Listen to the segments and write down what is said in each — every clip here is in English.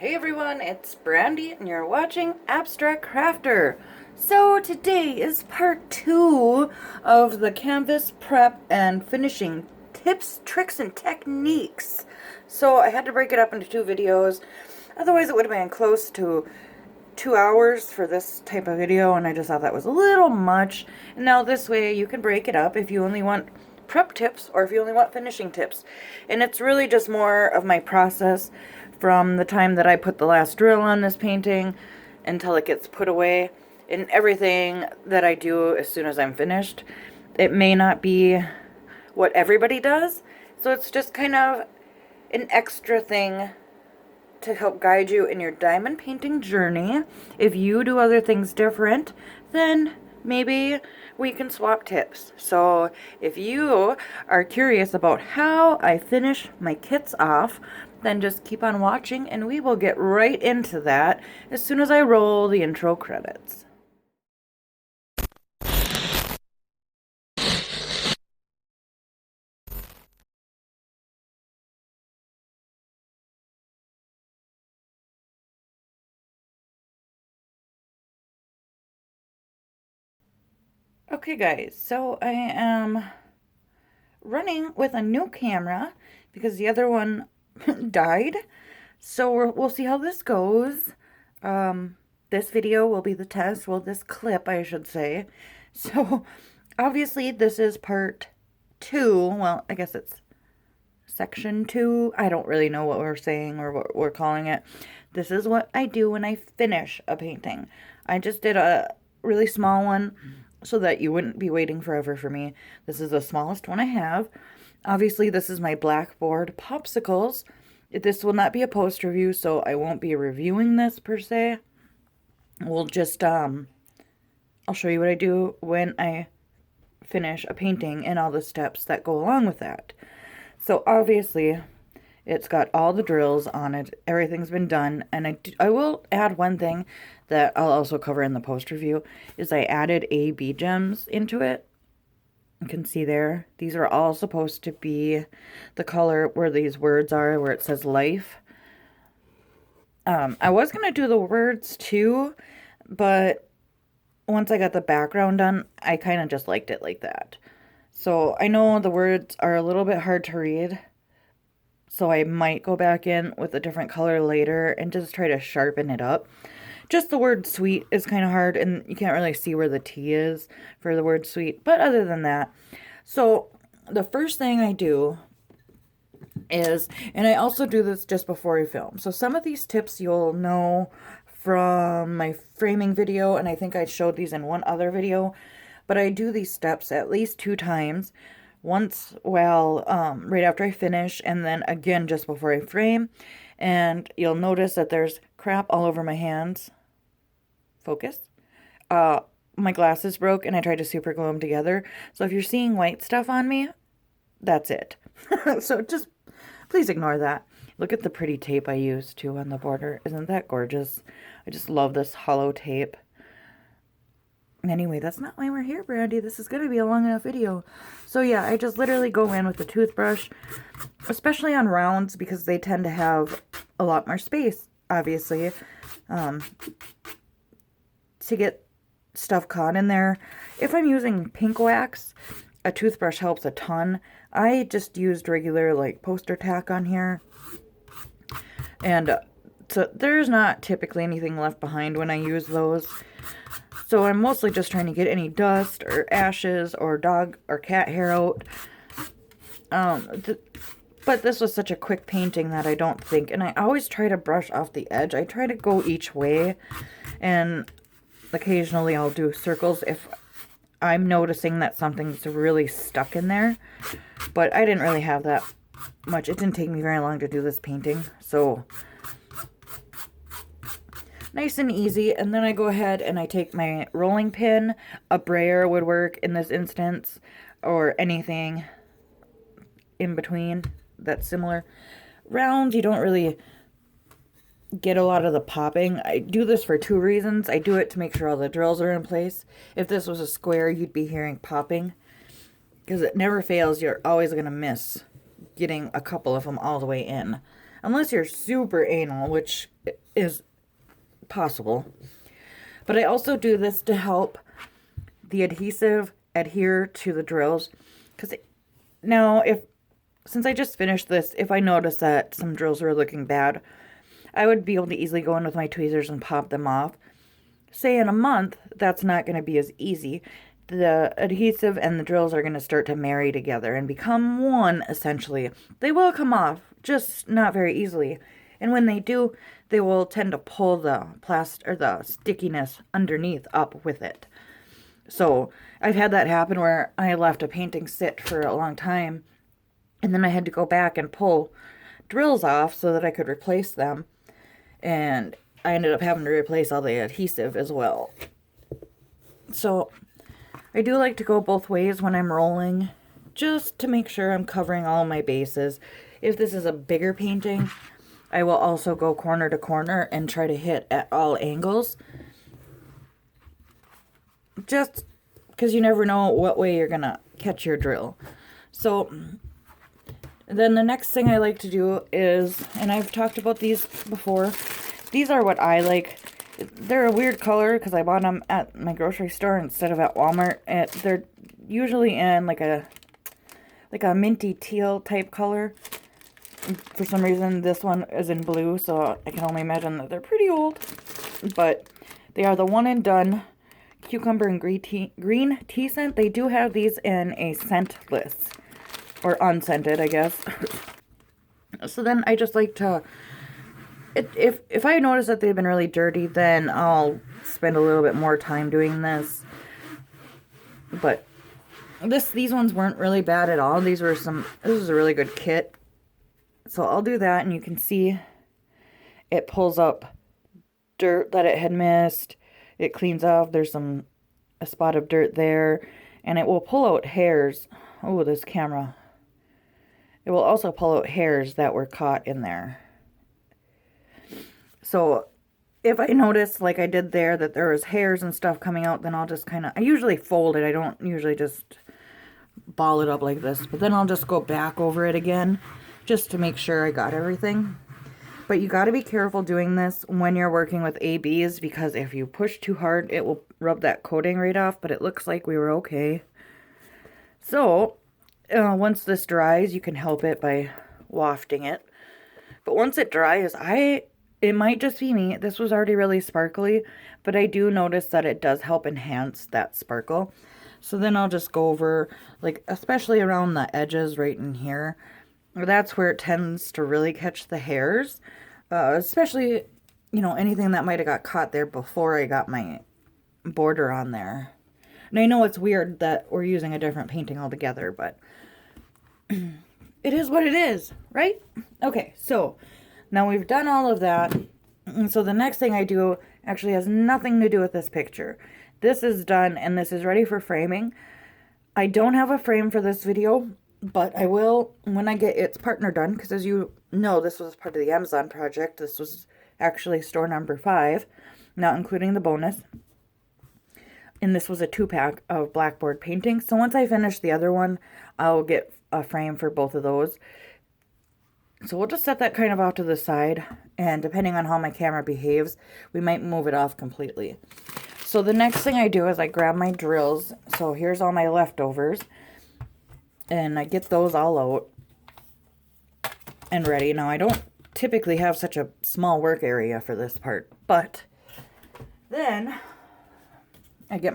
Hey everyone, it's Brandy and you're watching Abstract Crafter. So today is part 2 of the canvas prep and finishing tips, tricks, and techniques. So I had to break it up into 2 videos, otherwise it would have been close to 2 hours for this type of video, and I just thought that was a little much. And now this way you can break it up if you only want prep tips or if you only want finishing tips. And it's really just more of my process from the time that I put the last drill on this painting until it gets put away, and everything that I do as soon as I'm finished. It may not be what everybody does, so it's just kind of an extra thing to help guide you in your diamond painting journey. If you do other things different, then maybe we can swap tips. So if you are curious about how I finish my kits off, then just keep on watching and we will get right into that as soon as I roll the intro credits. Okay guys, so I am running with a new camera because the other one died. So we'll see how this goes. This video will be the test. Well, this clip, I should say. So obviously this is part 2. Well, I guess it's section 2. I don't really know what we're saying or what we're calling it. This is what I do when I finish a painting. I just did a really small one so that you wouldn't be waiting forever for me. This is the smallest one I have. Obviously, this is my blackboard popsicles. This will not be a post review, so I won't be reviewing this per se. We'll just, I'll show you what I do when I finish a painting and all the steps that go along with that. So obviously, it's got all the drills on it. Everything's been done. And I will add one thing that I'll also cover in the post review, is I added AB gems into it. You can see there, these are all supposed to be the color where these words are, where it says life. I was going to do the words too, but once I got the background done, I kind of just liked it like that. So I know the words are a little bit hard to read, so I might go back in with a different color later and just try to sharpen it up. Just the word sweet is kind of hard, and you can't really see where the T is for the word sweet. But other than that, so the first thing I do is, and I also do this just before I film. So some of these tips you'll know from my framing video, and I think I showed these in one other video. But I do these steps at least 2 times. Once right after I finish, and then again just before I frame. And you'll notice that there's crap all over my hands. Focus. My glasses broke and I tried to super glue them together. So if you're seeing white stuff on me, that's it. So just please ignore that. Look at the pretty tape I used too on the border. Isn't that gorgeous? I just love this hollow tape. Anyway, that's not why we're here, Brandy. This is going to be a long enough video. So yeah, I just literally go in with the toothbrush, especially on rounds because they tend to have a lot more space, obviously, to get stuff caught in there. If I'm using pink wax, a toothbrush helps a ton. I just used regular like poster tack on here. And so there's not typically anything left behind when I use those. So I'm mostly just trying to get any dust or ashes or dog or cat hair out. But this was such a quick painting that I don't think, and I always try to brush off the edge. I try to go each way, and occasionally I'll do circles if I'm noticing that something's really stuck in there. But I didn't really have that much. It didn't take me very long to do this painting, so nice and easy. And then I go ahead and I take my rolling pin. A brayer would work in this instance, or anything in between that's similar. Round, you don't really get a lot of the popping. I do this for 2 reasons. I do it to make sure all the drills are in place. If this was a square, you'd be hearing popping, because it never fails. You're always going to miss getting a couple of them all the way in. unless you're super anal, which is possible. But I also do this to help the adhesive adhere to the drills. Because now, since I just finished this, if I notice that some drills were looking bad, I would be able to easily go in with my tweezers and pop them off. Say in a month, that's not going to be as easy. The adhesive and the drills are going to start to marry together and become one, essentially. They will come off, just not very easily. And when they do, they will tend to pull the the stickiness underneath up with it. So I've had that happen where I left a painting sit for a long time, and then I had to go back and pull drills off so that I could replace them. And I ended up having to replace all the adhesive as well. So I do like to go both ways when I'm rolling, just to make sure I'm covering all my bases. If this is a bigger painting, I will also go corner to corner and try to hit at all angles. Just because you never know what way you're going to catch your drill. So then the next thing I like to do is, and I've talked about these before, these are what I like. They're a weird color because I bought them at my grocery store instead of at Walmart. They're usually in like a minty teal type color. For some reason, this one is in blue, so I can only imagine that they're pretty old. But they are the one and done cucumber and green tea scent. They do have these in a scentless, or unscented, I guess. So then I just like to, if I notice that they've been really dirty, then I'll spend a little bit more time doing this. But these ones weren't really bad at all. This was a really good kit. So I'll do that, and you can see it pulls up dirt that it had missed. It cleans off. There's a spot of dirt there, and it will pull out hairs. Oh, this camera. It will also pull out hairs that were caught in there. So if I notice, like I did there, that there was hairs and stuff coming out, then I'll just I usually fold it. I don't usually just ball it up like this, but then I'll just go back over it again just to make sure I got everything. But you got to be careful doing this when you're working with ABs, because if you push too hard, it will rub that coating right off, but it looks like we were okay. So once this dries, you can help it by wafting it. But once it dries, it might just be me. This was already really sparkly, but I do notice that it does help enhance that sparkle. So then I'll just go over, like, especially around the edges right in here. That's where it tends to really catch the hairs. Especially, anything that might have got caught there before I got my border on there. And I know it's weird that we're using a different painting altogether, but it is what it is, right? Okay, so now we've done all of that. And so the next thing I do actually has nothing to do with this picture. This is done, and this is ready for framing. I don't have a frame for this video, but I will when I get its partner done, because as you know, this was part of the Amazon project. This was actually store number 5, not including the bonus. And this was a 2-pack of blackboard paintings. So once I finish the other one, I'll get a frame for both of those. So we'll just set that kind of off to the side, and depending on how my camera behaves, we might move it off completely. So the next thing I do is I grab my drills. So here's all my leftovers, and I get those all out and ready. Now I don't typically have such a small work area for this part, but then I get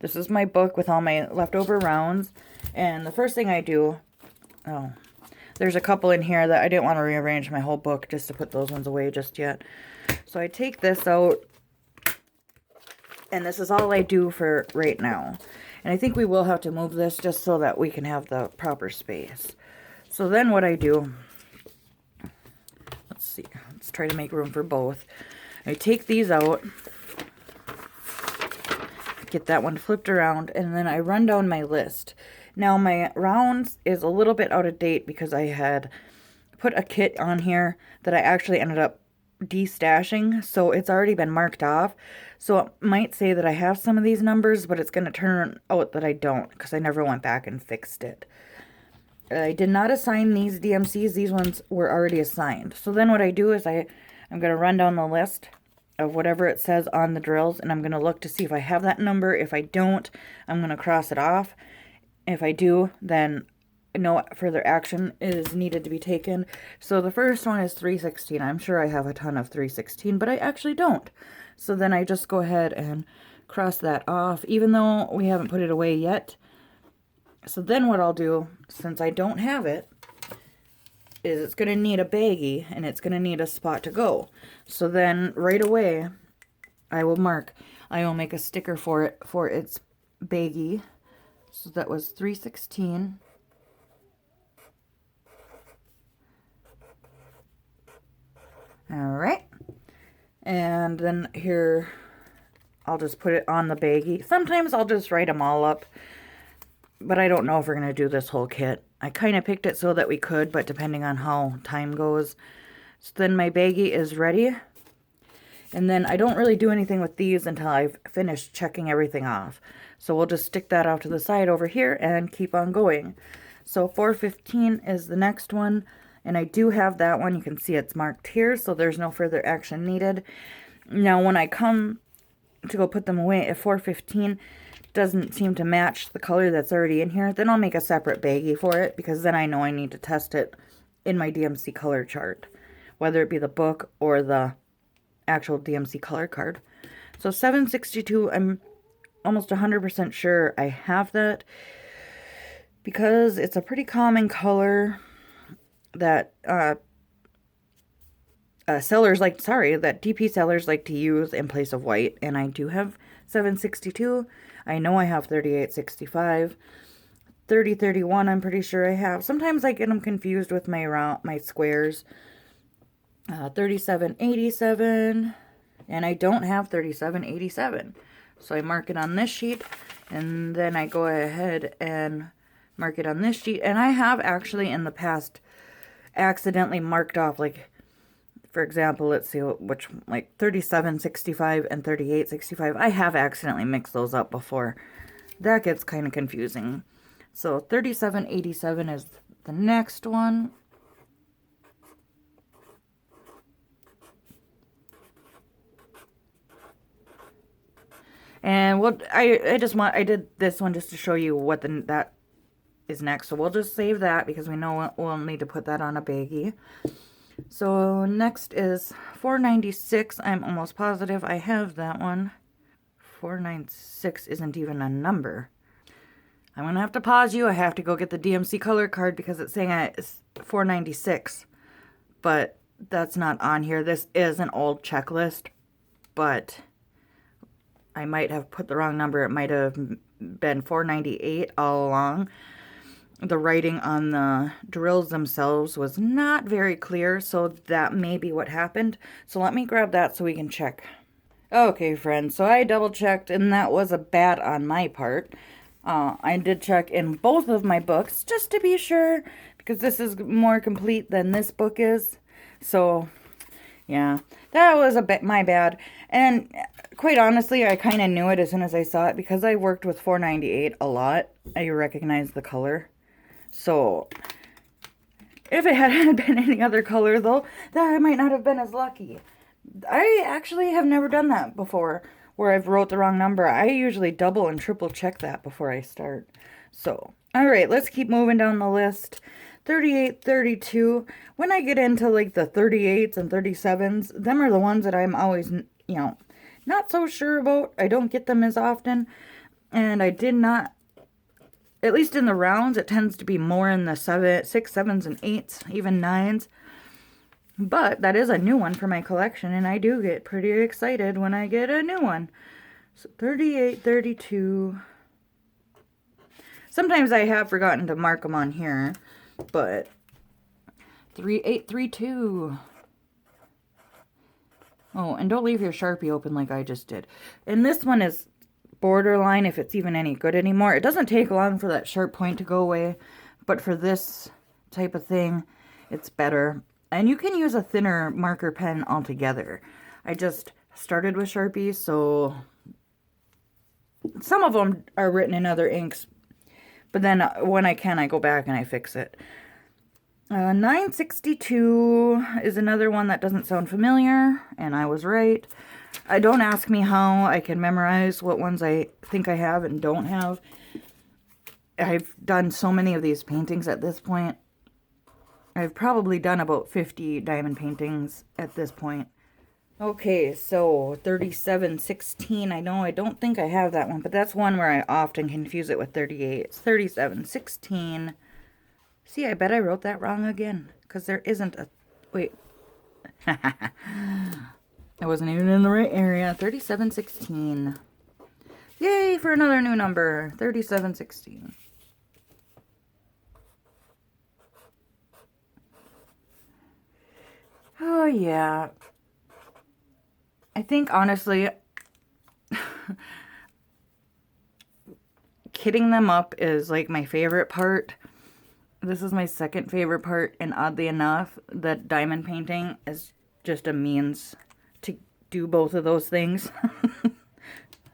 this is my book with all my leftover rounds, and the first thing I do, there's a couple in here that I didn't want to rearrange my whole book just to put those ones away just yet. So I take this out, and this is all I do for right now. And I think we will have to move this just so that we can have the proper space. So then what I do, let's try to make room for both. I take these out, get that one flipped around, and then I run down my list. Now my rounds is a little bit out of date because I had put a kit on here that I actually ended up de-stashing, so it's already been marked off. So it might say that I have some of these numbers, but it's going to turn out that I don't, because I never went back and fixed it. I did not assign these DMCs. These ones were already assigned. So then what I do is I'm going to run down the list of whatever it says on the drills, and I'm going to look to see if I have that number. If I don't, I'm going to cross it off. If I do, then no further action is needed to be taken. So the first one is 316. I'm sure I have a ton of 316, but I actually don't. So then I just go ahead and cross that off, even though we haven't put it away yet. So then what I'll do, since I don't have it, is it's going to need a baggie, and it's going to need a spot to go. So then right away, I will make a sticker for it, for its baggie. So that was 316. All right. And then here, I'll just put it on the baggie. Sometimes I'll just write them all up, but I don't know if we're going to do this whole kit. I kind of picked it so that we could, but depending on how time goes. So then my baggie is ready. And then I don't really do anything with these until I've finished checking everything off. So we'll just stick that off to the side over here and keep on going. So 415 is the next one. And I do have that one. You can see it's marked here, so there's no further action needed. Now when I come to go put them away, if 415 doesn't seem to match the color that's already in here, then I'll make a separate baggie for it, because then I know I need to test it in my DMC color chart, whether it be the book or the actual DMC color card. So 762, I'm almost 100% sure I have that, because it's a pretty common color that DP sellers like to use in place of white. And I do have 762. I know I have 3865. 3031, I'm pretty sure I have. Sometimes I get them confused with my squares. 3787, and I don't have 3787. So I mark it on this sheet, and then I go ahead and mark it on this sheet. And I have actually in the past accidentally marked off, like, for example, let's see which, like 3765 and 3865. I have accidentally mixed those up before. That gets kind of confusing. So 3787 is the next one. And what I did this one just to show you what that is next. So we'll just save that because we know we'll need to put that on a baggie. So next is 496. I'm almost positive I have that one. 496 isn't even a number. I'm going to have to pause you. I have to go get the DMC color card because it's saying it's 496. But that's not on here. This is an old checklist, but I might have put the wrong number. It might have been 498 all along. The writing on the drills themselves was not very clear, so that may be what happened. So let me grab that so we can check. Okay, friends, so I double checked, and that was a bad on my part. I did check in both of my books just to be sure, because this is more complete than this book is. So yeah, that was a bit my bad. And quite honestly, I kind of knew it as soon as I saw it, because I worked with 498 a lot. I recognized the color. So if it hadn't been any other color, though, that I might not have been as lucky. I actually have never done that before, where I've wrote the wrong number. I usually double and triple check that before I start. So, all right, let's keep moving down the list. 38, 32. When I get into like the 38s and 37s, them are the ones that I'm always, not so sure about. I don't get them as often. And I did not, at least in the rounds, it tends to be more in the 6, 7s, and 8s, even 9s. But that is a new one for my collection, and I do get pretty excited when I get a new one. So 38, 32. Sometimes I have forgotten to mark them on here, but 3832. Oh, and don't leave your Sharpie open like I just did. And this one is borderline, if it's even any good anymore. It doesn't take long for that sharp point to go away, but for this type of thing, it's better. And you can use a thinner marker pen altogether. I just started with Sharpies, so some of them are written in other inks, But then when I can, I go back and I fix it. 962 is another one that doesn't sound familiar, and I was right. Don't ask me how I can memorize what ones I think I have and don't have. I've done so many of these paintings at this point. I've probably done about 50 diamond paintings at this point. Okay, so 3716. I know I don't think I have that one, but that's one where I often confuse it with 38. It's 3716. See, I bet I wrote that wrong again, because there isn't a... Wait. I wasn't even in the right area. 3716. Yay for another new number. 3716. Oh, yeah. I think, honestly, kitting them up is, like, my favorite part. This is my second favorite part, and oddly enough, the diamond painting is just a means to do both of those things.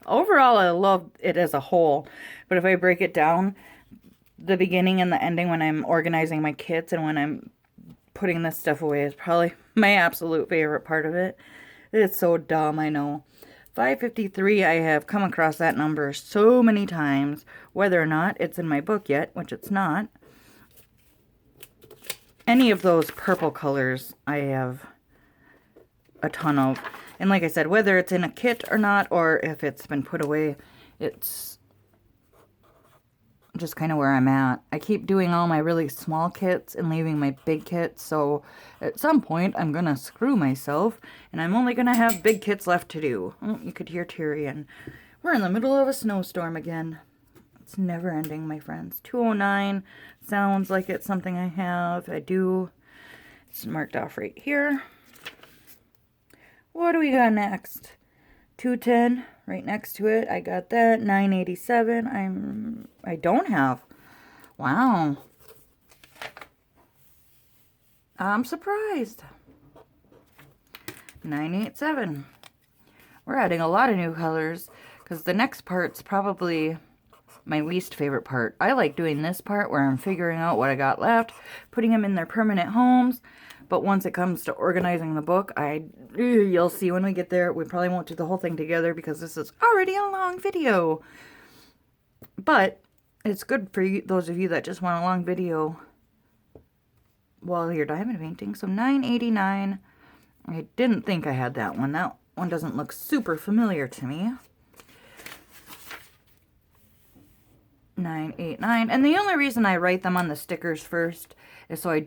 Overall, I love it as a whole, but if I break it down, the beginning and the ending when I'm organizing my kits and when I'm putting this stuff away is probably my absolute favorite part of it. It's so dumb, I know. 553, I have come across that number so many times, whether or not it's in my book yet, which it's not. Any of those purple colors I have a ton of. And like I said, whether it's in a kit or not, or if it's been put away, it's just kind of where I'm at. I keep doing all my really small kits and leaving my big kits, so at some point I'm going to screw myself, and I'm only going to have big kits left to do. Oh, you could hear Tyrion. We're in the middle of a snowstorm again. It's never ending, my friends. 209 sounds like it's something I have. I do. It's marked off right here. What do we got next? 210, right next to it. I got that. 987. I don't have. Wow. I'm surprised. 987. We're adding a lot of new colors because the next part's probably my least favorite part. I like doing this part where I'm figuring out what I got left, putting them in their permanent homes. But once it comes to organizing the book, you'll see when we get there. We probably won't do the whole thing together because this is already a long video. But it's good for you, those of you that just want a long video while you're diamond painting. So 989. I didn't think I had that one. That one doesn't look super familiar to me. 989. And the only reason I write them on the stickers first is so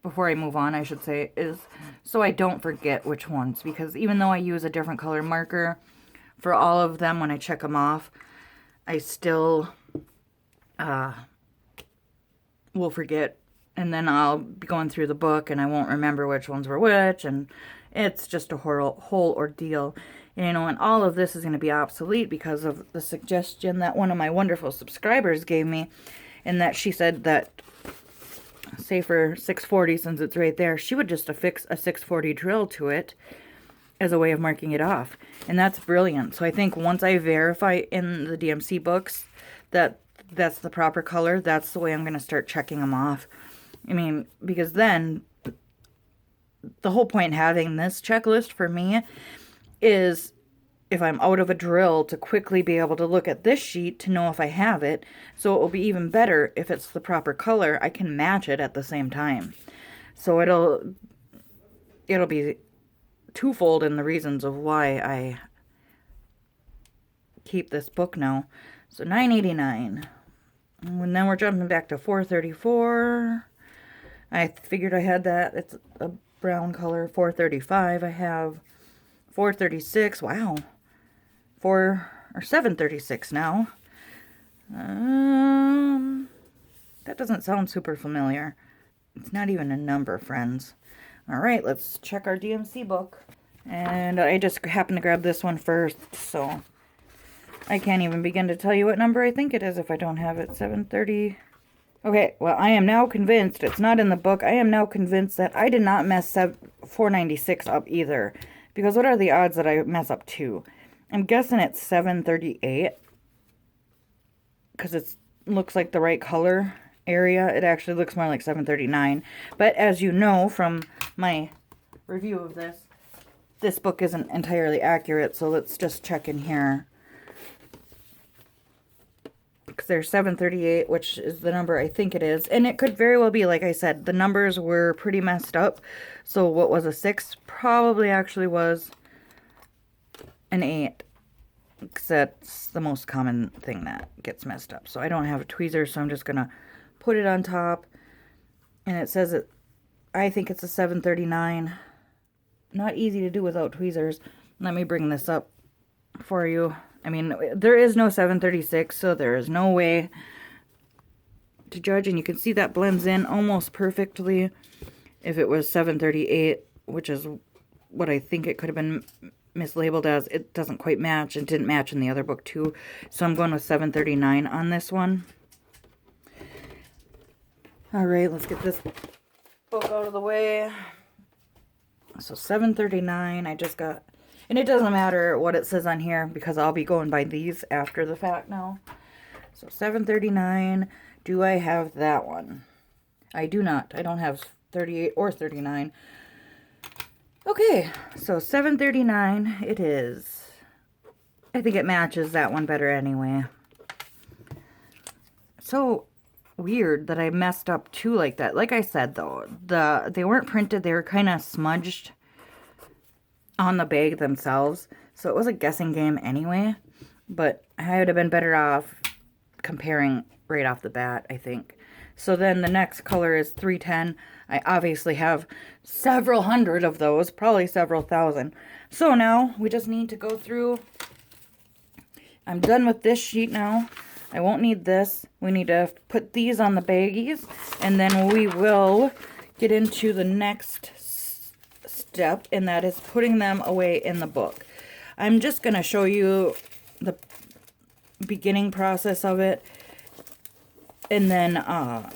before I move on, I should say, is so I don't forget which ones. Because even though I use a different color marker for all of them when I check them off, I still will forget. And then I'll be going through the book and I won't remember which ones were which. And it's just a whole ordeal. And, you know, and all of this is going to be obsolete because of the suggestion that one of my wonderful subscribers gave me. And that she said that, say for 640, since it's right there, she would just affix a 640 drill to it as a way of marking it off. And that's brilliant. So I think once I verify in the DMC books that that's the proper color, that's the way I'm going to start checking them off. I mean, because then the whole point having this checklist for me is if I'm out of a drill to quickly be able to look at this sheet to know if I have it. So it will be even better if it's the proper color. I can match it at the same time. So it'll be twofold in the reasons of why I keep this book now. So 989. And then we're jumping back to 434. I figured I had that. It's a brown color. 435. I have 436. Wow. 736 now. That doesn't sound super familiar. It's not even a number, friends. All right, let's check our DMC book. And I just happened to grab this one first, so I can't even begin to tell you what number I think it is if I don't have it. 730. Okay, well, I am now convinced, it's not in the book, I am now convinced that I did not mess 496 up either. Because what are the odds that I mess up 2? I'm guessing it's 738. Because it's looks like the right color area. It actually looks more like 739. But as you know from my review of this book isn't entirely accurate, so let's just check in here. Because there's 738, which is the number I think it is. And it could very well be, like I said, the numbers were pretty messed up. So what was a 6 probably actually was an 8. Because that's the most common thing that gets messed up. So I don't have a tweezer, so I'm just going to put it on top. And it says it, I think it's a 739. Not easy to do without tweezers. Let me bring this up for you. I mean, there is no 736, so there is no way to judge. And you can see that blends in almost perfectly. If it was 738, which is what I think it could have been mislabeled as, it doesn't quite match. It didn't match in the other book too. So I'm going with 739 on this one. All right, let's get this book out of the way. So 739, I just got... And it doesn't matter what it says on here because I'll be going by these after the fact now. So 739, do I have that one? I do not. I don't have 38 or 39. Okay, so 739 it is. I think it matches that one better anyway. So weird that I messed up two like that. Like I said though, they weren't printed, they were kind of smudged on the bag themselves, so it was a guessing game anyway, but I would have been better off comparing right off the bat, I think. So then the next color is 310. I obviously have several hundred of those, probably several thousand. So now we just need to go through. I'm done with this sheet now. I won't need this. We need to put these on the baggies, and then we will get into the next step, and that is putting them away in the book. I'm just going to show you the beginning process of it, and then I'll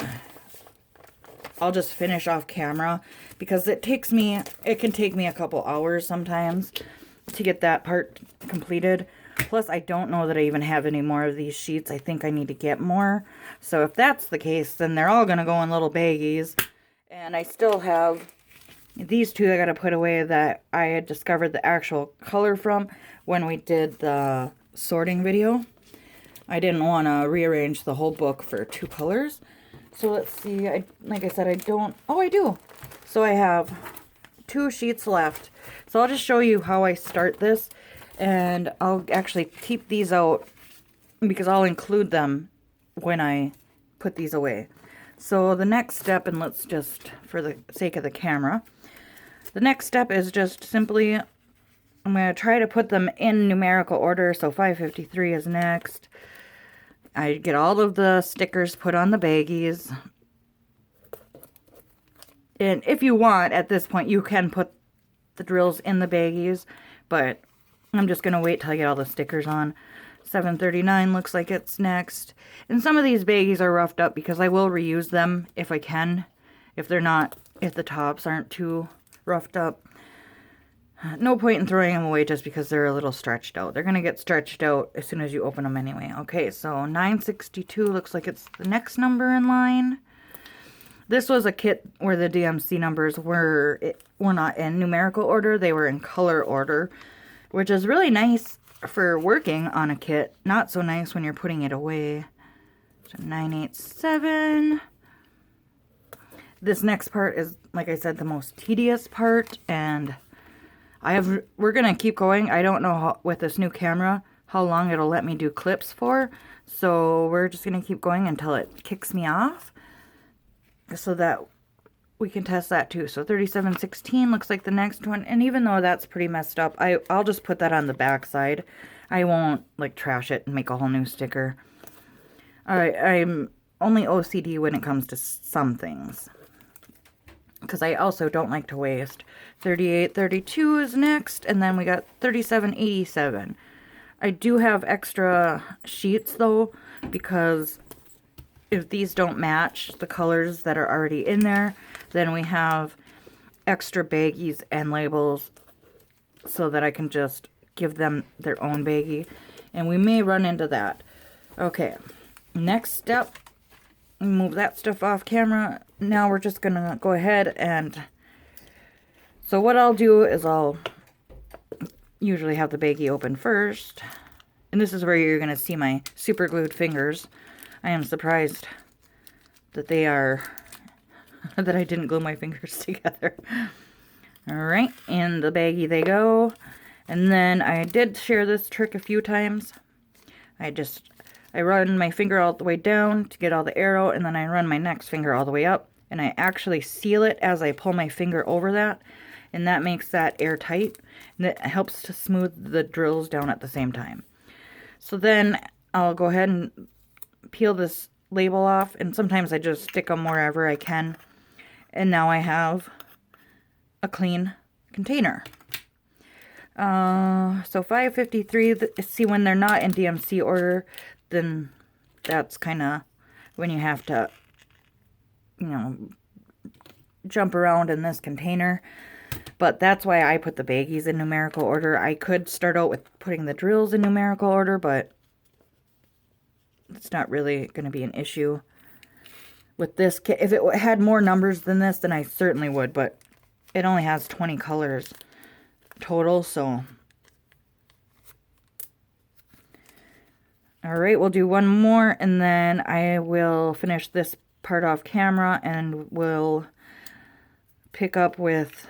just finish off camera because it can take me a couple hours sometimes to get that part completed. Plus, I don't know that I even have any more of these sheets. I think I need to get more. So if that's the case, then they're all going to go in little baggies, and I still have these two I got to put away that I had discovered the actual color from when we did the sorting video. I didn't want to rearrange the whole book for two colors. So let's see. Like I said, I don't... Oh, I do. So I have 2 sheets left. So I'll just show you how I start this. And I'll actually keep these out because I'll include them when I put these away. So the next step, and let's just, for the sake of the camera... The next step is just simply, I'm going to try to put them in numerical order. So 553 is next. I get all of the stickers put on the baggies. And if you want, at this point, you can put the drills in the baggies. But I'm just going to wait till I get all the stickers on. 739 looks like it's next. And some of these baggies are roughed up because I will reuse them if I can. If the tops aren't too roughed up. No point in throwing them away just because they're a little stretched out. They're going to get stretched out as soon as you open them anyway. Okay, so 962 looks like it's the next number in line. This was a kit where the DMC numbers were not in numerical order. They were in color order, which is really nice for working on a kit. Not so nice when you're putting it away. So 987. This next part is, like I said, the most tedious part, and we're going to keep going. I don't know how, with this new camera, how long it'll let me do clips for, so we're just going to keep going until it kicks me off, so that we can test that too. So 3716 looks like the next one, and even though that's pretty messed up, I'll just put that on the back side. I won't, like, trash it and make a whole new sticker. Alright, I'm only OCD when it comes to some things, because I also don't like to waste. 3832 is next, and then we got 3787. I do have extra sheets though, because if these don't match the colors that are already in there, then we have extra baggies and labels so that I can just give them their own baggie, and we may run into that. Okay, Next step, move that stuff off camera. Now we're just gonna go ahead and, so what I'll do is I'll usually have the baggie open first. And this is where you're gonna see my super glued fingers. I am surprised that they are, that I didn't glue my fingers together. Alright, in the baggie they go. And then I did share this trick a few times. I run my finger all the way down to get all the air out, and then I run my next finger all the way up, and I actually seal it as I pull my finger over that, and that makes that airtight, and it helps to smooth the drills down at the same time. So then I'll go ahead and peel this label off, and sometimes I just stick them wherever I can, and now I have a clean container. So 553, see, when they're not in DMC order, then that's kind of when you have to, you know, jump around in this container. But that's why I put the baggies in numerical order. I could start out with putting the drills in numerical order, but it's not really going to be an issue with this kit. If it had more numbers than this, then I certainly would, but it only has 20 colors total, so. Alright, we'll do one more, and then I will finish this part off camera, and we'll pick up with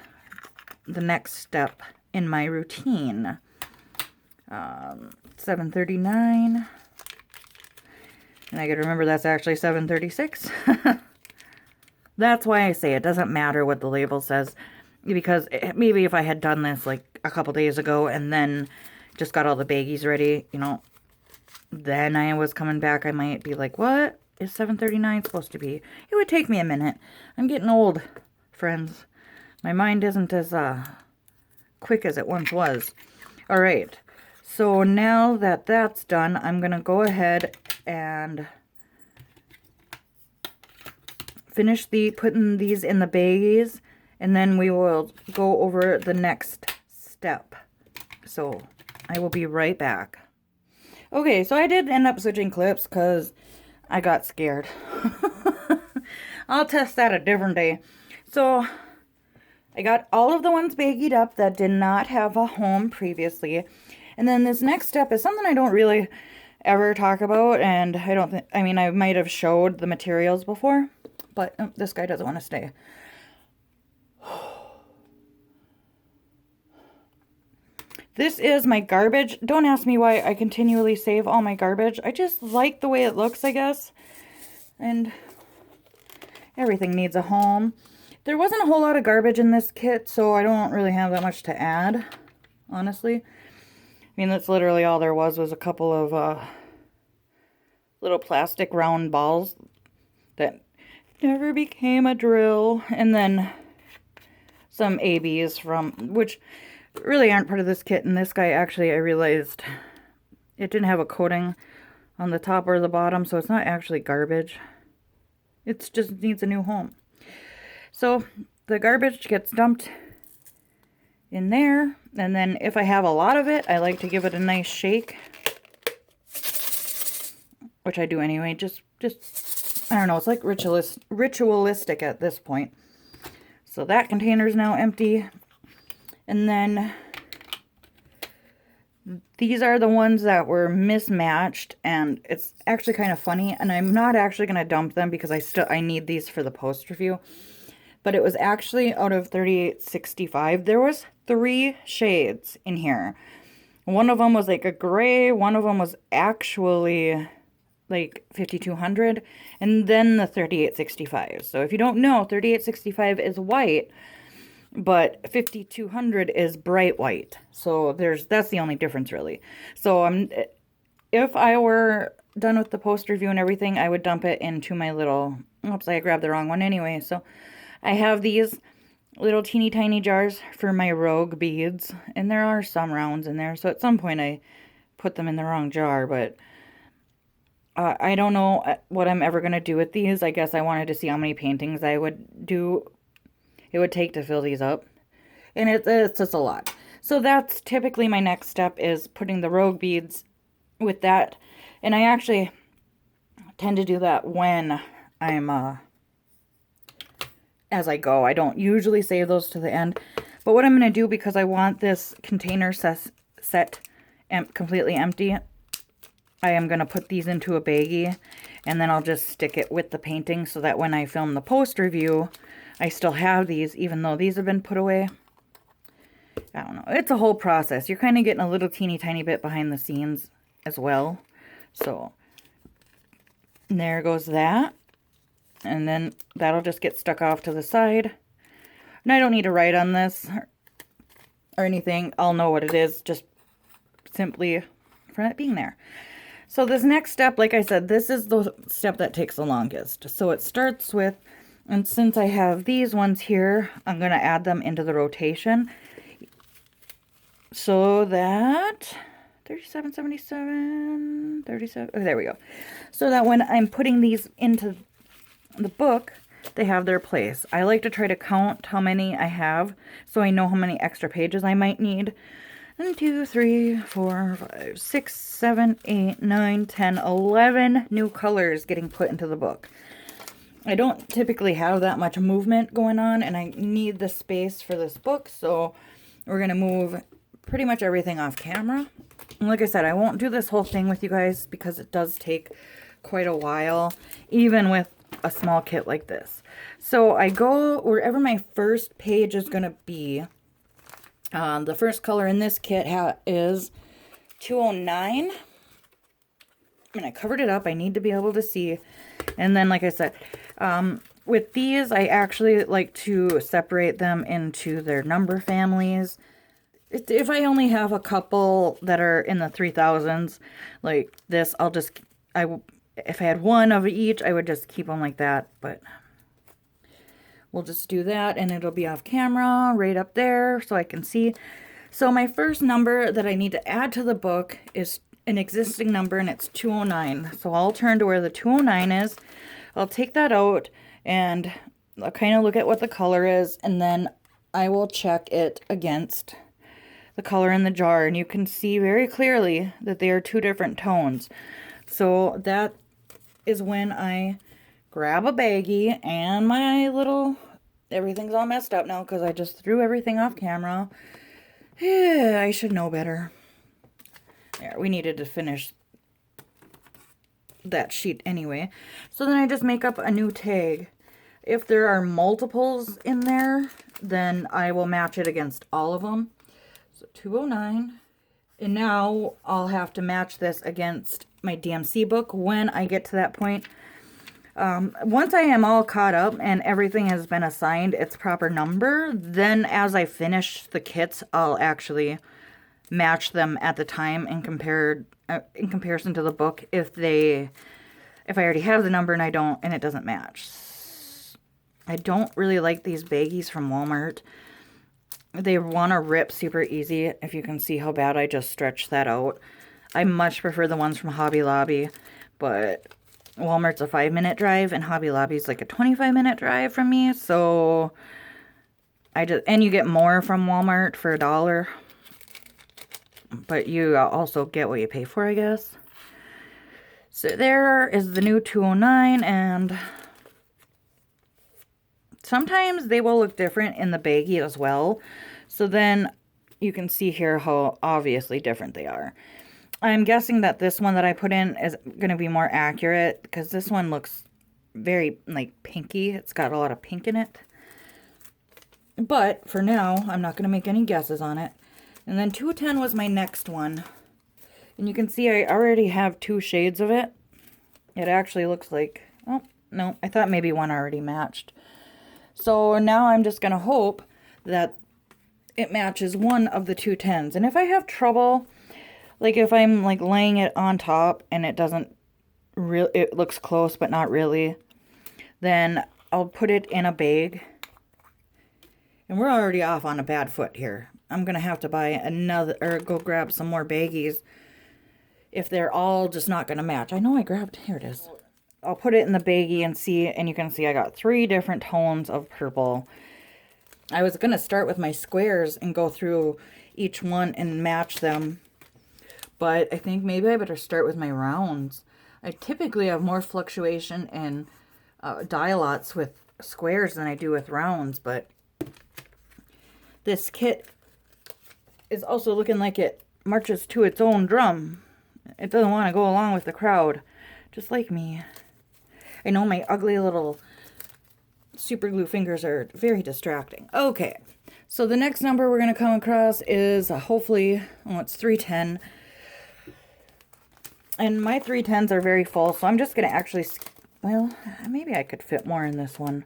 the next step in my routine. 739. And I gotta remember that's actually 736. That's why I say it doesn't matter what the label says. Because maybe if I had done this like a couple days ago and then just got all the baggies ready, you know, then I was coming back, I might be like, what is 739 supposed to be? It would take me a minute. I'm getting old, friends. My mind isn't as quick as it once was. All right. So now that that's done, I'm going to go ahead and finish putting these in the baggies, and then we will go over the next step. So I will be right back. Okay, so I did end up switching clips because I got scared. I'll test that a different day. So I got all of the ones baggied up that did not have a home previously. And then this next step is something I don't really ever talk about, and I don't think, I mean, I might have showed the materials before, but this guy doesn't want to stay. This is my garbage. Don't ask me why I continually save all my garbage. I just like the way it looks, I guess. And everything needs a home. There wasn't a whole lot of garbage in this kit, so I don't really have that much to add, honestly. I mean, that's literally all there was a couple of little plastic round balls that never became a drill. And then some ABs from, which really aren't part of this kit. And this guy, actually, I realized it didn't have a coating on the top or the bottom, so it's not actually garbage. It just needs a new home. So the garbage gets dumped in there, and then if I have a lot of it, I like to give it a nice shake, which I do anyway. Just I don't know, it's like ritualistic at this point. So that container is now empty. And then these are the ones that were mismatched, and it's actually kind of funny, and I'm not actually going to dump them because I need these for the post review. But it was actually out of 3865. There was 3 shades in here. One of them was like a gray, one of them was actually like 5200, and then the 3865. So if you don't know, 3865 is white, but 5200 is bright white. So that's the only difference, really. So if I were done with the post review and everything, I would dump it into my little, oops, I grabbed the wrong one anyway. So I have these little teeny tiny jars for my rogue beads, and there are some rounds in there. So at some point I put them in the wrong jar, but I don't know what I'm ever going to do with these. I guess I wanted to see how many paintings I would do. It would take to fill these up. And it's just a lot. So that's typically my next step, is putting the rogue beads with that. And I actually tend to do that when I'm, as I go. I don't usually save those to the end. But what I'm going to do, because I want this container set completely empty, I am going to put these into a baggie, and then I'll just stick it with the painting so that when I film the post review, I still have these, even though these have been put away. I don't know. It's a whole process. You're kind of getting a little teeny tiny bit behind the scenes as well. So there goes that. And then that'll just get stuck off to the side. And I don't need to write on this or anything. I'll know what it is just simply for it being there. So this next step, like I said, this is the step that takes the longest. So it starts with, and since I have these ones here, I'm going to add them into the rotation. So that 37.77, 37, oh, there we go. So that when I'm putting these into the book, they have their place. I like to try to count how many I have so I know how many extra pages I might need. 1, 2, 3, 4, 5, 6, 7, 8, 9, 10, 11 new colors getting put into the book. I don't typically have that much movement going on, and I need the space for this book, so we're going to move pretty much everything off camera. And like I said, I won't do this whole thing with you guys because it does take quite a while, even with a small kit like this. So I go wherever my first page is going to be. The first color in this kit is 209. And I covered it up. I need to be able to see. And then, like I said, with these, I actually like to separate them into their number families. If I only have a couple that are in the 3000s, like this, if I had one of each, I would just keep them like that. But we'll just do that, and it'll be off camera right up there so I can see. So my first number that I need to add to the book is an existing number, and it's 209. So I'll turn to where the 209 is. I'll take that out, and I'll kind of look at what the color is, and then I will check it against the color in the jar, and you can see very clearly that they are two different tones. So that is when I grab a baggie and my little, everything's all messed up now because I just threw everything off camera. Yeah, I should know better. There, we needed to finish that sheet anyway. So then I just make up a new tag. If there are multiples in there, then I will match it against all of them. So 209. And now I'll have to match this against my DMC book when I get to that point. Once I am all caught up and everything has been assigned its proper number, then as I finish the kits, I'll actually match them at the time in comparison to the book if I already have the number and it doesn't match. I don't really like these baggies from Walmart. They want to rip super easy. If you can see how bad I just stretched that out. I much prefer the ones from Hobby Lobby, but Walmart's a 5-minute drive and Hobby Lobby's like a 25-minute drive from me. So and you get more from Walmart for $1. But you also get what you pay for, I guess. So there is the new 209, and sometimes they will look different in the baggie as well. So then you can see here how obviously different they are. I'm guessing that this one that I put in is going to be more accurate because this one looks very like pinky. It's got a lot of pink in it. But for now, I'm not going to make any guesses on it. And then 210 was my next one. And you can see I already have 2 shades of it. It actually looks like, oh, no, I thought maybe one already matched. So now I'm just going to hope that it matches one of the 210s. And if I have trouble, like if I'm like laying it on top and it doesn't really, it looks close but not really, then I'll put it in a bag. And we're already off on a bad foot here. I'm going to have to buy another, or go grab some more baggies if they're all just not going to match. I know I grabbed, here it is. I'll put it in the baggie and see, and you can see I got 3 different tones of purple. I was going to start with my squares and go through each one and match them, but I think maybe I better start with my rounds. I typically have more fluctuation in die lots with squares than I do with rounds, but this kit is also looking like it marches to its own drum. It doesn't want to go along with the crowd, just like me. I know my ugly little super glue fingers are very distracting. Okay, so the next number we're going to come across is hopefully, oh, it's 310. And my 310s are very full, so I'm just going to actually, well, maybe I could fit more in this one.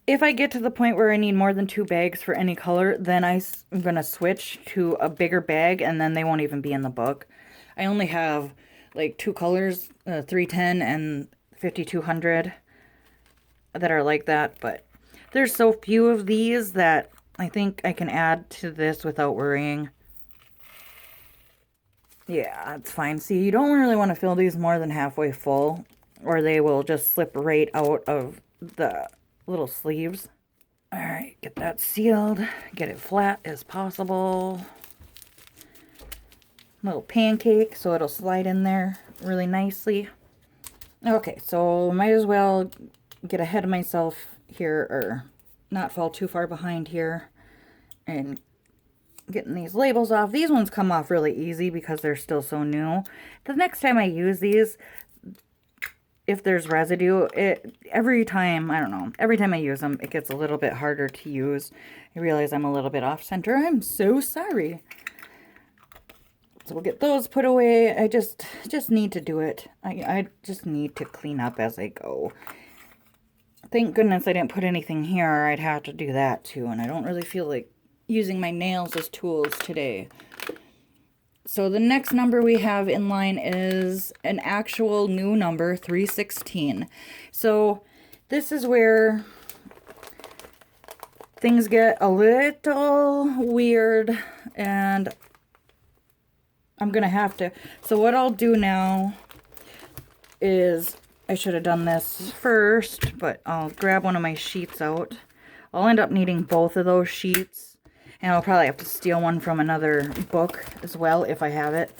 If I get to the point where I need more than 2 bags for any color, then I'm going to switch to a bigger bag, and then they won't even be in the book. I only have like 2 colors, 310 and 5200 that are like that, but there's so few of these that I think I can add to this without worrying. Yeah, that's fine. See, you don't really want to fill these more than halfway full, or they will just slip right out of the little sleeves. All right, get that sealed, get it flat as possible. Little pancake so it'll slide in there really nicely. Okay, so might as well get ahead of myself here, or not fall too far behind here, and getting these labels off. These ones come off really easy because they're still so new. The next time I use these, if there's residue, every time I use them, it gets a little bit harder to use. I realize I'm a little bit off center. I'm so sorry. So we'll get those put away. I just need to do it. I just need to clean up as I go. Thank goodness I didn't put anything here. I'd have to do that too, and I don't really feel like using my nails as tools today. So the next number we have in line is an actual new number, 316. So this is where things get a little weird, and I'm gonna have to, so what I'll do now is, I should have done this first, but I'll grab one of my sheets out. I'll end up needing both of those sheets, and I'll probably have to steal one from another book as well if I have it.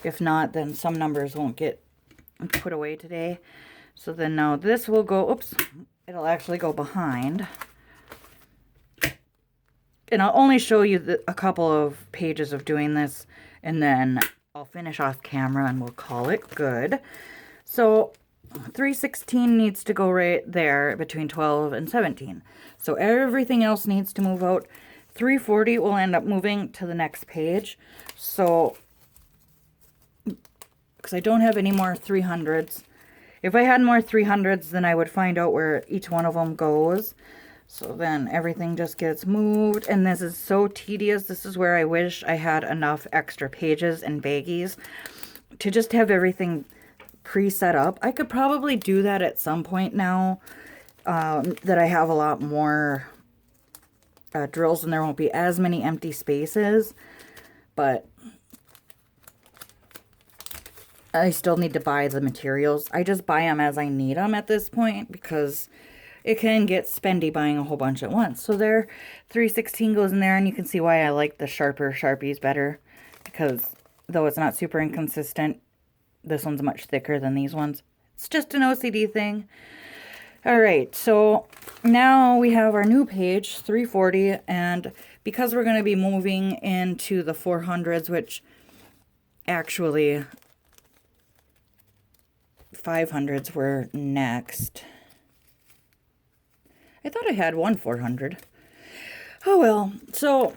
If not, then some numbers won't get put away today. So then now this will go, oops, it'll actually go behind. And I'll only show you a couple of pages of doing this, and then I'll finish off camera and we'll call it good. So 316 needs to go right there between 12 and 17. So everything else needs to move out. 340 will end up moving to the next page. So, because I don't have any more 300s. If I had more 300s, then I would find out where each one of them goes. So then everything just gets moved. And this is so tedious. This is where I wish I had enough extra pages and baggies to just have everything pre-set up. I could probably do that at some point now that I have a lot more drills and there won't be as many empty spaces, but I still need to buy the materials. I just buy them as I need them at this point because it can get spendy buying a whole bunch at once. So there, 316 goes in there, and you can see why I like the sharper Sharpies better, because though it's not super inconsistent, this one's much thicker than these ones. It's just an OCD thing. All right, so now we have our new page, 340, and because we're going to be moving into the 400s, which actually 500s were next. I thought I had one 400. Oh well, so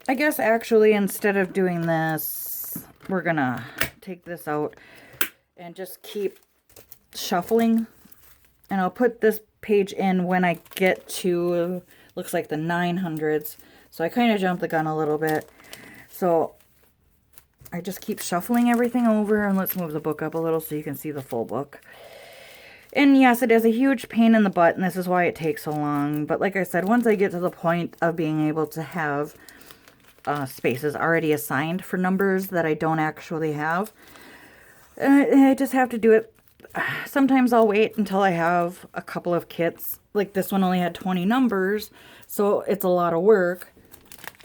I guess actually instead of doing this, we're gonna take this out and just keep shuffling, and I'll put this page in when I get to, looks like the 900s. So I kind of jumped the gun a little bit. So I just keep shuffling everything over, and let's move the book up a little so you can see the full book. And yes, it is a huge pain in the butt, and this is why it takes so long. But like I said, once I get to the point of being able to have spaces already assigned for numbers that I don't actually have, I just have to do it. Sometimes I'll wait until I have a couple of kits. Like this one only had 20 numbers, so it's a lot of work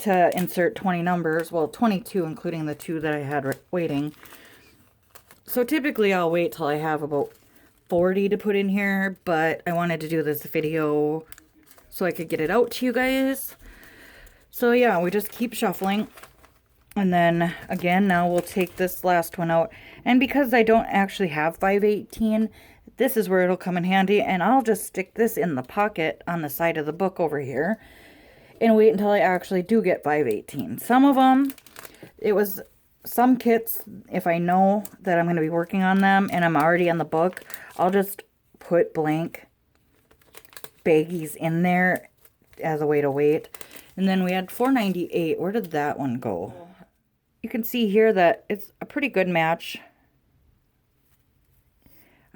to insert 20 numbers. Well, 22, including the 2 that I had waiting. So typically I'll wait till I have about 40 to put in here, but I wanted to do this video so I could get it out to you guys. So yeah, we just keep shuffling. And then again, now we'll take this last one out. And because I don't actually have 518, this is where it'll come in handy. And I'll just stick this in the pocket on the side of the book over here and wait until I actually do get 518. Some of them, some kits, if I know that I'm going to be working on them and I'm already on the book, I'll just put blank baggies in there as a way to wait. And then we had 498. Where did that one go? You can see here that it's a pretty good match.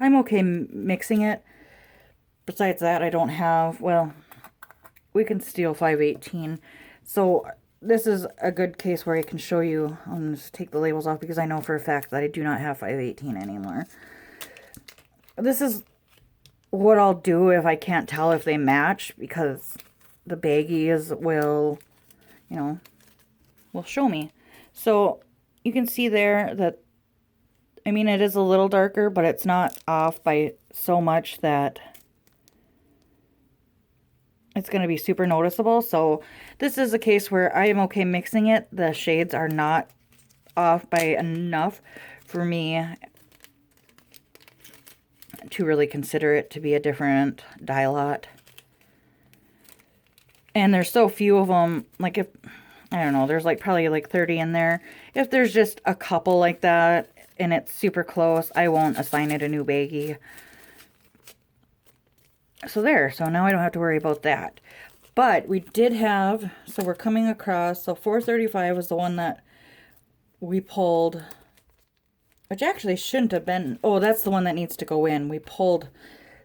I'm okay mixing it. Besides that, I don't have, well, we can steal 518. So this is a good case where I can show you. I'll just take the labels off because I know for a fact that I do not have 518 anymore. This is what I'll do if I can't tell if they match, because the baggies will, you know, will show me. So you can see there that, I mean, it is a little darker, but it's not off by so much that it's going to be super noticeable. So this is a case where I am okay mixing it. The shades are not off by enough for me to really consider it to be a different dye lot. And there's so few of them, like if, I don't know, there's like probably like 30 in there. If there's just a couple like that and it's super close, I won't assign it a new baggie. So there, so now I don't have to worry about that. But we did have, so we're coming across, so 435 was the one that we pulled, which actually shouldn't have been, oh, that's the one that needs to go in. We pulled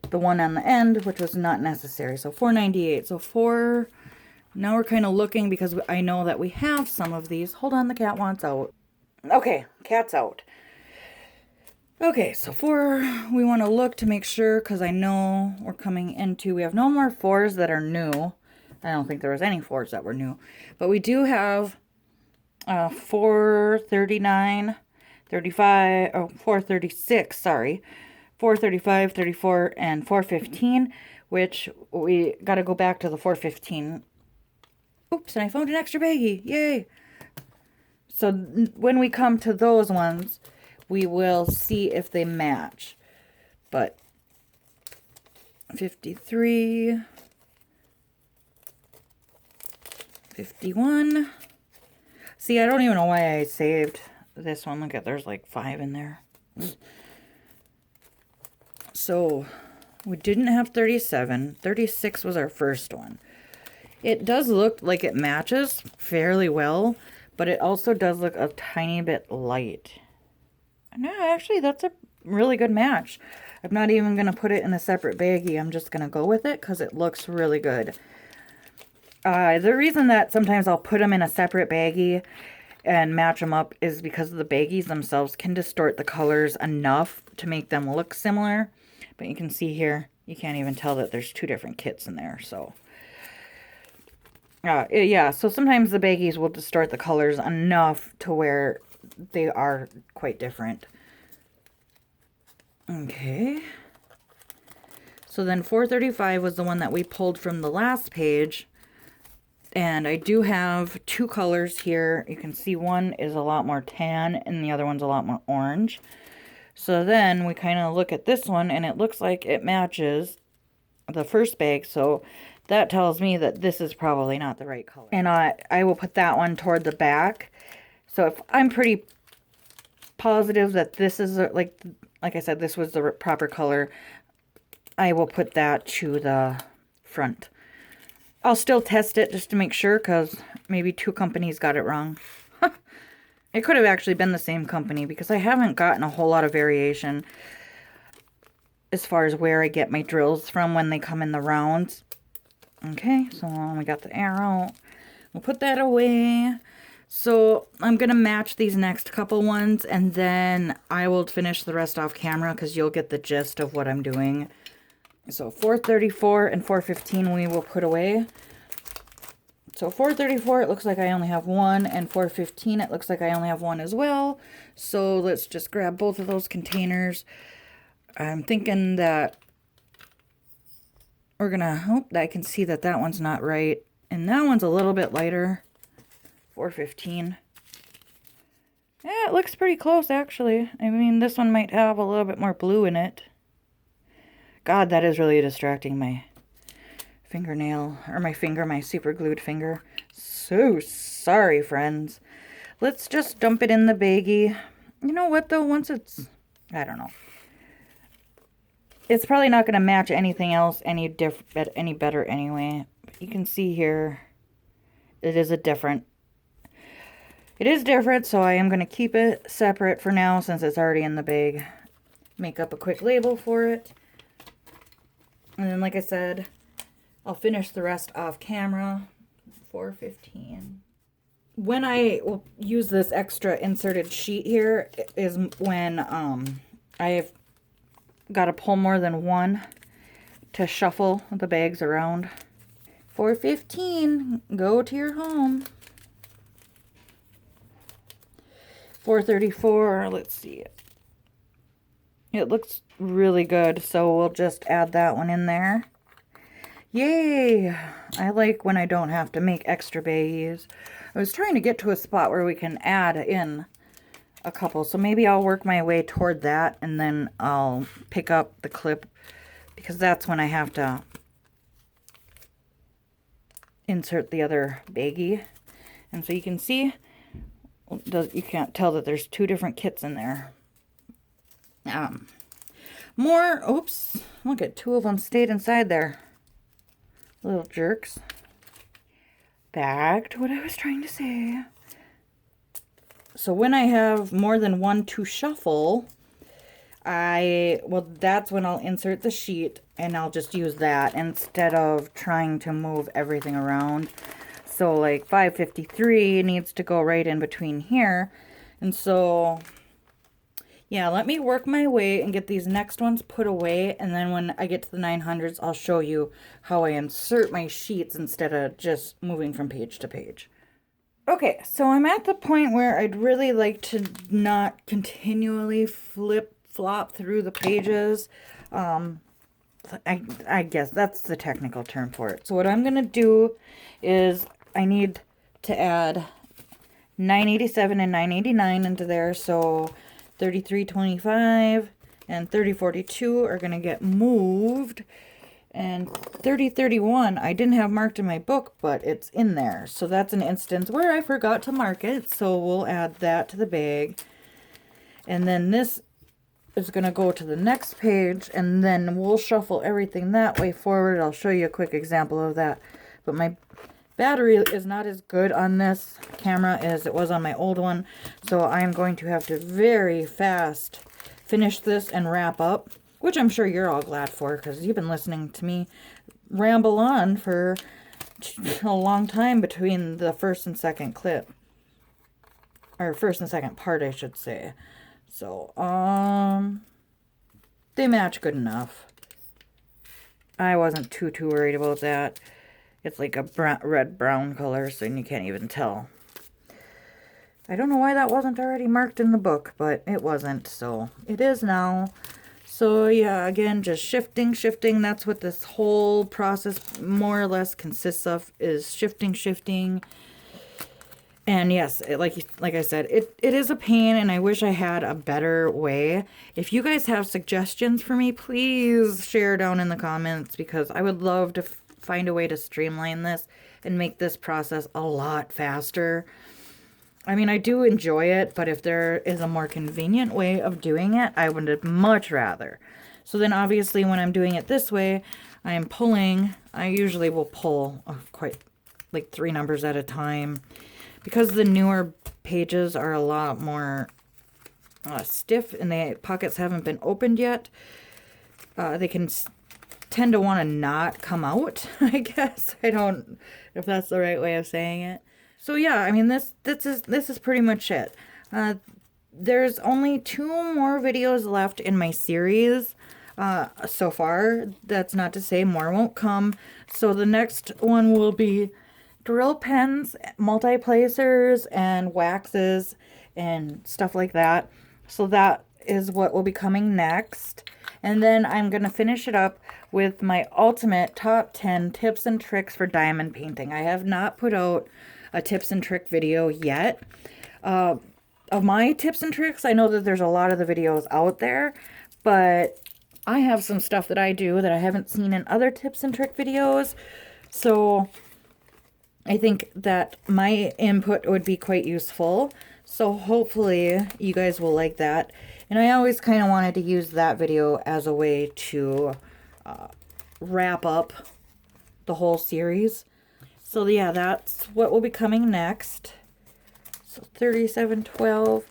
the one on the end, which was not necessary. So 498, so now we're kind of looking because I know that we have some of these. Hold on, the cat wants out. Okay, cat's out. Okay, so we want to look to make sure, because I know we're coming into, we have no more 4s that are new. I don't think there was any 4s that were new. But we do have 439, 35, oh, 436, sorry. 435, 34, and 415, which we got to go back to the 415. Oops, and I found an extra baggie. Yay! So when we come to those ones, we will see if they match. But 53, 51. See, I don't even know why I saved this one. Look at, there's like 5 in there. So we didn't have 37. 36 was our first one. It does look like it matches fairly well, but it also does look a tiny bit light. No, actually, that's a really good match. I'm not even going to put it in a separate baggie. I'm just going to go with it because it looks really good. The reason that sometimes I'll put them in a separate baggie and match them up is because the baggies themselves can distort the colors enough to make them look similar. But you can see here, you can't even tell that there's 2 different kits in there. So, yeah, so sometimes the baggies will distort the colors enough to where they are quite different. Okay. So then 435 was the one that we pulled from the last page. And I do have 2 colors here. You can see one is a lot more tan and the other one's a lot more orange. So then we kind of look at this one and it looks like it matches the first bag. So that tells me that this is probably not the right color. And I will put that one toward the back. So if I'm pretty positive that this is, like I said, this was the proper color, I will put that to the front. I'll still test it just to make sure, because maybe 2 companies got it wrong. It could have actually been the same company, because I haven't gotten a whole lot of variation as far as where I get my drills from when they come in the rounds. Okay, so we got the arrow. We'll put that away. So I'm going to match these next couple ones, and then I will finish the rest off camera because you'll get the gist of what I'm doing. So 434 and 415 we will put away. So 434, it looks like I only have one, and 415, it looks like I only have one as well. So let's just grab both of those containers. I'm thinking that we're gonna hope that I can see that that one's not right. And that one's a little bit lighter, 415. Yeah, it looks pretty close actually. I mean, this one might have a little bit more blue in it. God, that is really distracting, my fingernail, or my finger, my super glued finger. So sorry, friends. Let's just dump it in the baggie. You know what though, once it's, I don't know. It's probably not going to match anything else any better anyway. But you can see here, it is different, so I am going to keep it separate for now since it's already in the bag. Make up a quick label for it. And then, like I said, I'll finish the rest off camera. 415. When I will use this extra inserted sheet here is when I've got to pull more than one to shuffle the bags around. 415, go to your home. 434, let's see. It looks really good, so we'll just add that one in there. Yay! I like when I don't have to make extra baggies. I was trying to get to a spot where we can add in a couple, so maybe I'll work my way toward that and then I'll pick up the clip, because that's when I have to insert the other baggie. And so you can see, you can't tell that there's two different kits in there. Oops, look at two of them stayed inside there. Little jerks. Back to what I was trying to say. So when I have more than one to shuffle, that's when I'll insert the sheet and I'll just use that instead of trying to move everything around. So like 553 needs to go right in between here. And so, yeah, let me work my way and get these next ones put away. And then when I get to the 900s, I'll show you how I insert my sheets instead of just moving from page to page. Okay, so I'm at the point where I'd really like to not continually flip-flop through the pages. I guess that's the technical term for it. So what I'm going to do is I need to add 987 and 989 into there. So 3325 and 3042 are going to get moved. And 3031, I didn't have marked in my book, but it's in there. So that's an instance where I forgot to mark it. So we'll add that to the bag. And then this is going to go to the next page. And then we'll shuffle everything that way forward. I'll show you a quick example of that. But my battery is not as good on this camera as it was on my old one. So I'm going to have to very fast finish this and wrap up. Which I'm sure you're all glad for, because you've been listening to me ramble on for a long time between the first and second clip. Or first and second part, I should say. So, they match good enough. I wasn't too worried about that. It's like a red-brown color, so you can't even tell. I don't know why that wasn't already marked in the book, but it wasn't, so it is now. So yeah, again, just shifting. That's what this whole process more or less consists of, is shifting. And yes, like I said, it is a pain, and I wish I had a better way. If you guys have suggestions for me, please share down in the comments, because I would love to find a way to streamline this and make this process a lot faster. I mean, I do enjoy it, but if there is a more convenient way of doing it, I would much rather. So then obviously when I'm doing it this way, I usually will pull quite like 3 numbers at a time. Because the newer pages are a lot more stiff and the pockets haven't been opened yet, they can tend to want to not come out, I guess. I don't know if that's the right way of saying it. So yeah, I mean, this is pretty much it. There's only 2 more videos left in my series so far. That's not to say more won't come. So the next one will be drill pens, multi-placers, and waxes and stuff like that. So that is what will be coming next. And then I'm going to finish it up with my ultimate top 10 tips and tricks for diamond painting. I have not put out a tips and trick video yet. Of my tips and tricks, I know that there's a lot of the videos out there, but I have some stuff that I do that I haven't seen in other tips and trick videos. So I think that my input would be quite useful. So hopefully you guys will like that. And I always kind of wanted to use that video as a way to wrap up the whole series. So yeah, that's what will be coming next. So 3712.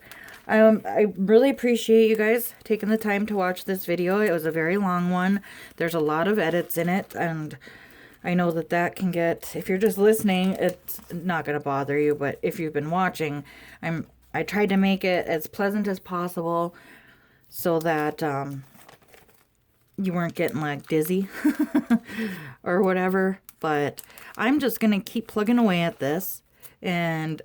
I really appreciate you guys taking the time to watch this video. It was a very long one. There's a lot of edits in it, and I know that that can get, if you're just listening, it's not going to bother you, but if you've been watching, I tried to make it as pleasant as possible so that you weren't getting like dizzy or whatever. But I'm just going to keep plugging away at this and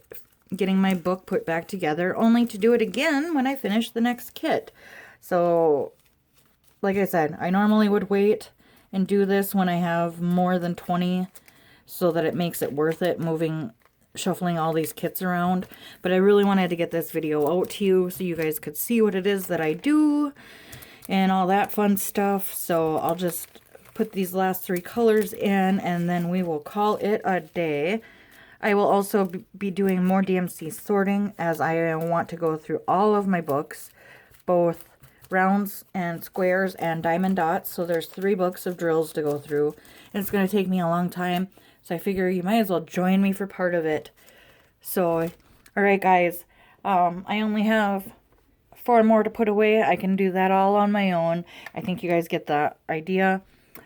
getting my book put back together, only to do it again when I finish the next kit. So, like I said, I normally would wait and do this when I have more than 20 so that it makes it worth it shuffling all these kits around. But I really wanted to get this video out to you so you guys could see what it is that I do and all that fun stuff. So I'll just put these last 3 colors in and then we will call it a day. I will also be doing more DMC sorting as I want to go through all of my books, both rounds and squares and diamond dots. So there's 3 books of drills to go through, and it's going to take me a long time. So I figure you might as well join me for part of it. So, all right, guys, I only have 4 more to put away. I can do that all on my own. I think you guys get the idea.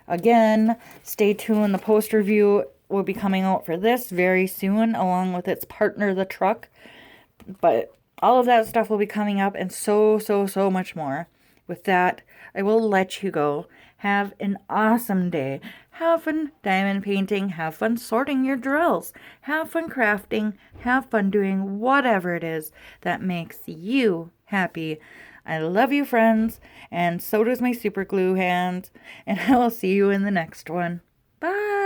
Again, stay tuned. The post review will be coming out for this very soon, along with its partner, the truck. But all of that stuff will be coming up, and so much more. With that, I will let you go. Have an awesome day. Have fun diamond painting. Have fun sorting your drills. Have fun crafting. Have fun doing whatever it is that makes you happy. I love you, friends, and so does my super glue hands. And I will see you in the next one. Bye.